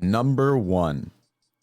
Number one,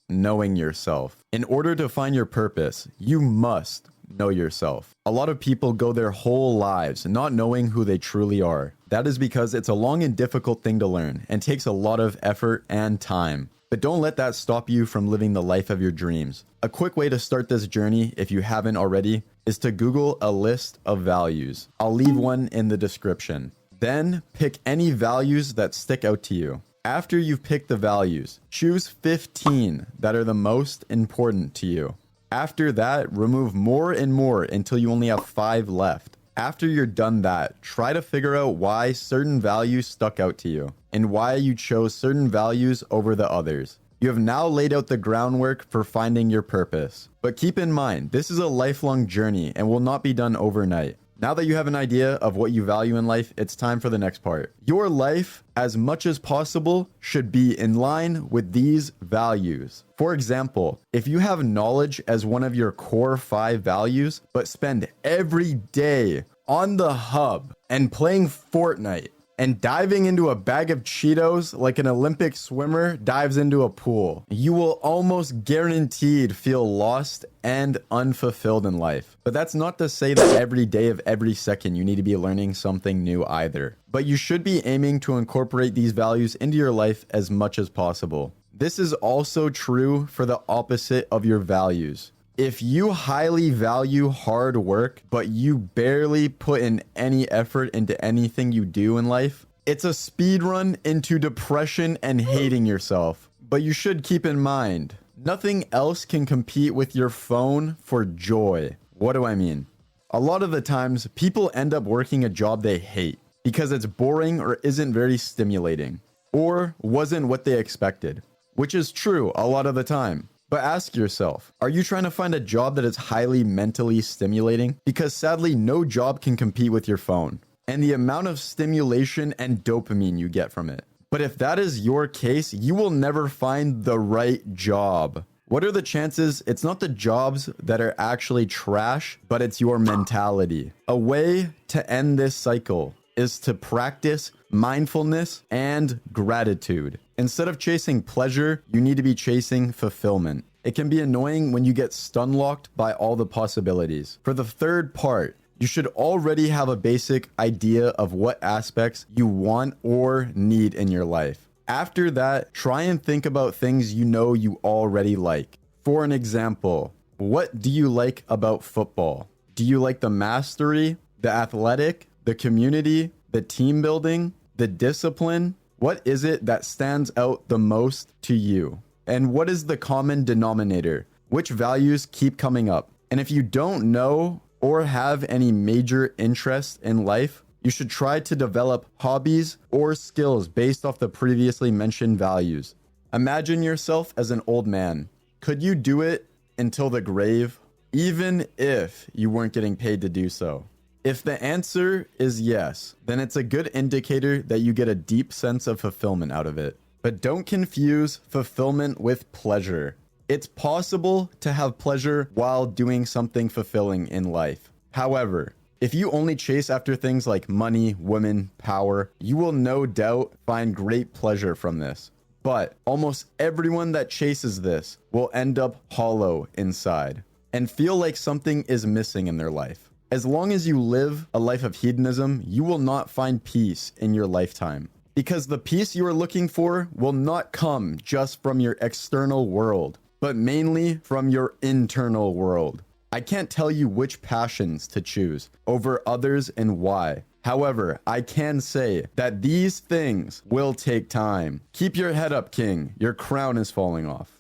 knowing yourself. In order to find your purpose, you must know yourself. A lot of people go their whole lives not knowing who they truly are. That is because it's a long and difficult thing to learn and takes a lot of effort and time. But don't let that stop you from living the life of your dreams. A quick way to start this journey, if you haven't already, is to Google a list of values. I'll leave one in the description. Then pick any values that stick out to you. After you've picked the values, choose 15 that are the most important to you. After that, remove more and more until you only have 5 left. After you're done that, try to figure out why certain values stuck out to you and why you chose certain values over the others. You have now laid out the groundwork for finding your purpose. But keep in mind, this is a lifelong journey and will not be done overnight. Now that you have an idea of what you value in life, it's time for the next part. Your life, as much as possible, should be in line with these values. For example, if you have knowledge as one of your core 5 values, but spend every day on the hub and playing Fortnite and diving into a bag of Cheetos like an Olympic swimmer dives into a pool, you will almost guaranteed feel lost and unfulfilled in life. But that's not to say that every day of every second you need to be learning something new either. But you should be aiming to incorporate these values into your life as much as possible. This is also true for the opposite of your values. If you highly value hard work, but you barely put in any effort into anything you do in life, it's a speed run into depression and hating yourself. But you should keep in mind, nothing else can compete with your phone for joy. What do I mean? A lot of the times, people end up working a job they hate because it's boring or isn't very stimulating, or wasn't what they expected, which is true a lot of the time. But ask yourself, are you trying to find a job that is highly mentally stimulating? Because sadly, no job can compete with your phone and the amount of stimulation and dopamine you get from it. But if that is your case, you will never find the right job. What are the chances it's not the jobs that are actually trash, but it's your mentality? A way to end this cycle is to practice mindfulness and gratitude. Instead of chasing pleasure, you need to be chasing fulfillment. It can be annoying when you get stun locked by all the possibilities. For the third part, you should already have a basic idea of what aspects you want or need in your life. After that, try and think about things you know you already like. For an example, what do you like about football? Do you like the mastery, the athletic, the community, the team building, the discipline? What is it that stands out the most to you? And what is the common denominator? Which values keep coming up? And if you don't know or have any major interest in life, you should try to develop hobbies or skills based off the previously mentioned values. Imagine yourself as an old man. Could you do it until the grave, even if you weren't getting paid to do so? If the answer is yes, then it's a good indicator that you get a deep sense of fulfillment out of it. But don't confuse fulfillment with pleasure. It's possible to have pleasure while doing something fulfilling in life. However, if you only chase after things like money, women, power, you will no doubt find great pleasure from this. But almost everyone that chases this will end up hollow inside and feel like something is missing in their life. As long as you live a life of hedonism, you will not find peace in your lifetime. Because the peace you are looking for will not come just from your external world, but mainly from your internal world. I can't tell you which passions to choose over others and why. However, I can say that these things will take time. Keep your head up, King. Your crown is falling off.